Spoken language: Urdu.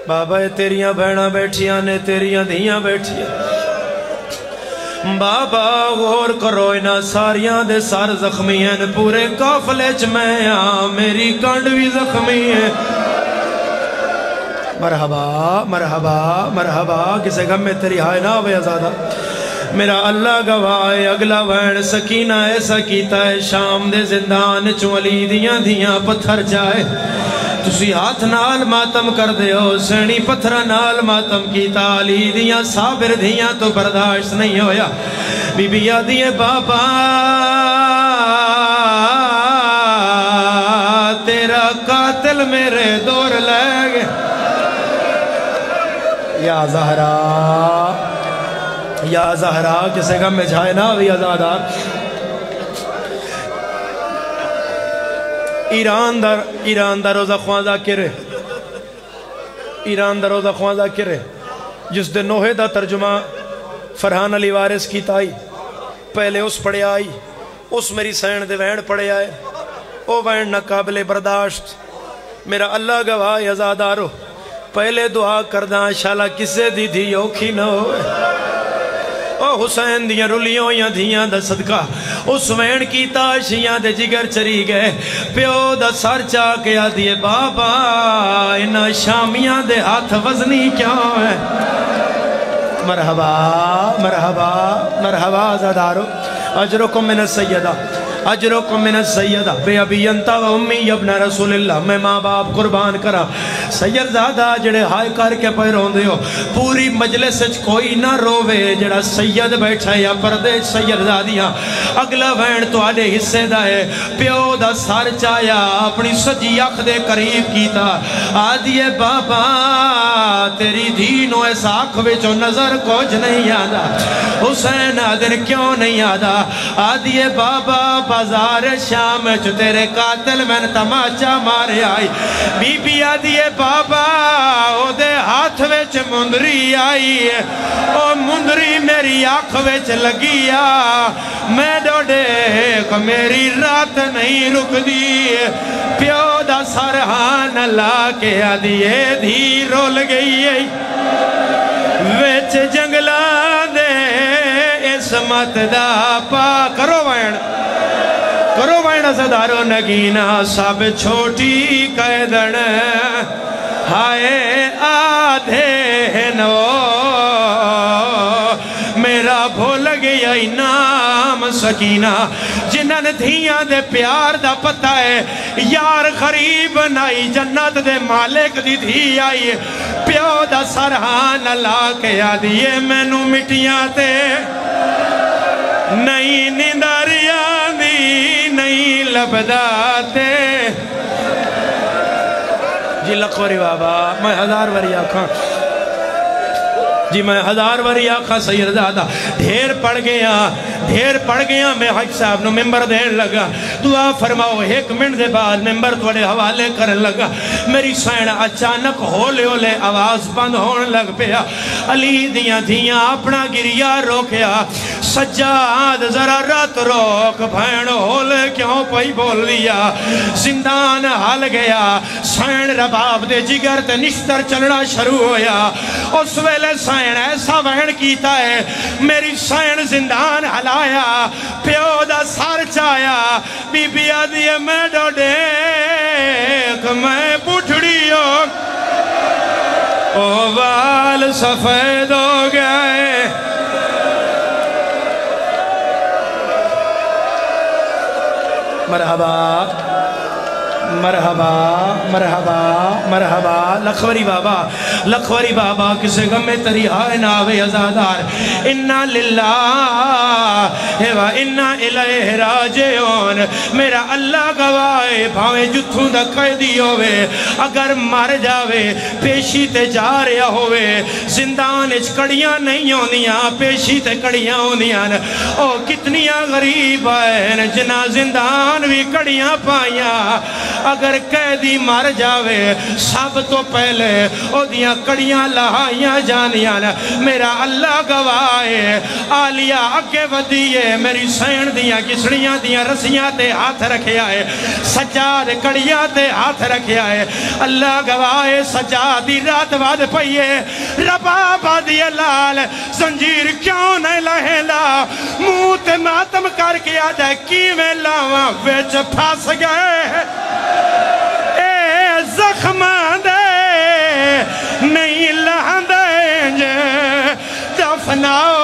بابا تیریاں بہناں بیٹھیاں نے تیریاں دھیاں بیٹھیاں بابا غور کرو انہاں ساریاں دے سار زخمی ہیں پورے قافلے چ میں میری کانڈ بھی زخمی ہے مرحبا مرحبا مرحبا کسے غم میں تیری ہائے نہ ہوئے آزادہ میرا اللہ گواہ ہے اگلا وین سکینہ ایسا کیتا ہے شام دے زندان چو علی دیاں دیاں پتھر جائے تسی ہاتھ نال ماتم کر دے ہو سینی پتھر نال ماتم کیتا علی دیاں صابر دیاں تو برداشت نہیں ہویا بی بی آدھی بابا تیرا قاتل میرے دور لے گئے یا زہرا کسے غم میں جھائے نہ بھی آزادہ ایران دا روزہ خواہ ذاکر ہے ایران دا روزہ خواہ ذاکر ہے جس دے نوحے دا ترجمہ فرحان علی وارث کی تائی پہلے اس پڑے آئی اس میری سین دے وین پڑے آئے او وین نہ قابل برداشت میرا اللہ گواہ ازادارو پہلے دعا کرداں شالا کسے دی دھی اوکھی نہ ہوئے او حسین دیاں رلیوں یا دھیاں دا صدقہ اس وین کی تاشیاں دے جگر چری گئے پیو دا سر چاکے آدھیے بابا انہا شامیاں دے ہاتھ وزنی کیا ہے مرحبا مرحبا مرحبا زادارو اجرکم من السیدہ اجرکم من السیدہ بے ابی انتا و امی ابن رسول اللہ میں ماں باپ قربان کرا سید زادہ جڑے ہائے کر کے پیرون دیو پوری مجلس کوئی نہ روے جڑا سید بیٹھا یا پردے سید زادیاں اگلا وین تو آلے حصے دا ہے پیو دا سار چایا اپنی سجی اخ دے قریب کیتا آدھیے بابا تیری دینو ایسا اکھ وچو نظر کچھ نہیں آدھا حسین آدھر کیوں نہیں آدھا آدھیے بابا بازار شام جو تیرے قاتل میں تماچا مارے آئی بی بی آدھیے بابا او دے ہاتھ وچ مندری آئی او مندری میری آنکھ وچ لگیا میں ڈوڑے کو میری رات نہیں رک دی پیو دا سرحان اللہ کے آدھیے دھی رول گئی وچ جنگلان دے اسمت دا پا کرو وین زدارو نگینا سب چھوٹی قیدن ہائے آدھے نو میرا بھول گیا نام سکینہ جنن دھیاں دے پیار دا پتہ ہے یار غریب نائی جنت دے مالک دی دھی آئی پیو دا سرحان اللہ کے آدھیے میں نو مٹیاں تے نئی ننداریاں دی نئی لبداتے جی لکھوری بابا میں ہزار وری آکھاں جی میں ہزار وری آکھاں سید زادہ ڈھیر پڑ گیا میں حج صاحب نو ممبر دین لگا دعا فرماؤ ایک منٹ دے بعد ممبر توڑے حوالے کرن لگا میری سین اچانک ہولے ہولے آواز بند ہون لگ پیا علی دیاں دھیاں اپنا گریا روکیا سجاد ذرا رات روک بھین ہولے کیوں پئی بول لیا زندان حال گیا سین رباب دے جگر تے نشتر چلنا شروع ہویا اس ویلے سین ایسا بہن کیتا ہے میری سین زندان حلایا پیو دا سار چایا بی بی آدھیے میں ڈوڑیک میں پوٹھڑی ہو اوال سفید ہو گئے مرحبا مرحبا مرحبا مرحبا لکھوری بابا کسے غم میں تری آئے ناوے ازادار انا للہ و انا الیہ راجعون میرا اللہ گوائے بھاویں جتھوں دا قیدی ہوئے اگر مر جاوے پیشی تے جا رہا ہوئے زندان اچ کڑیاں نہیں ہوندیاں پیشی تے کڑیاں ہوندیاں او کتنیاں غریب آئیں جنا زندان بھی کڑیاں پائیاں اگر قیدی مر جاوے سب تو پہلے او دیاں کڑیاں لہائیاں جانیاں میرا اللہ گواہے آلیا اگے ودیے میری سین دیاں کسڑیاں دیاں رسیاں تے ہاتھ رکھے آئے سجاد کڑیاں تے ہاتھ رکھے آئے اللہ گواہے سجادی رات بعد پئیے رباب آدھی لال زنجیر کیوں نہیں لہلا موت ماتم کر کے آجائے کی میں لاواں ویچ پھاس گئے اے زخماں دے نہیں لہن دیں جے دفناؤ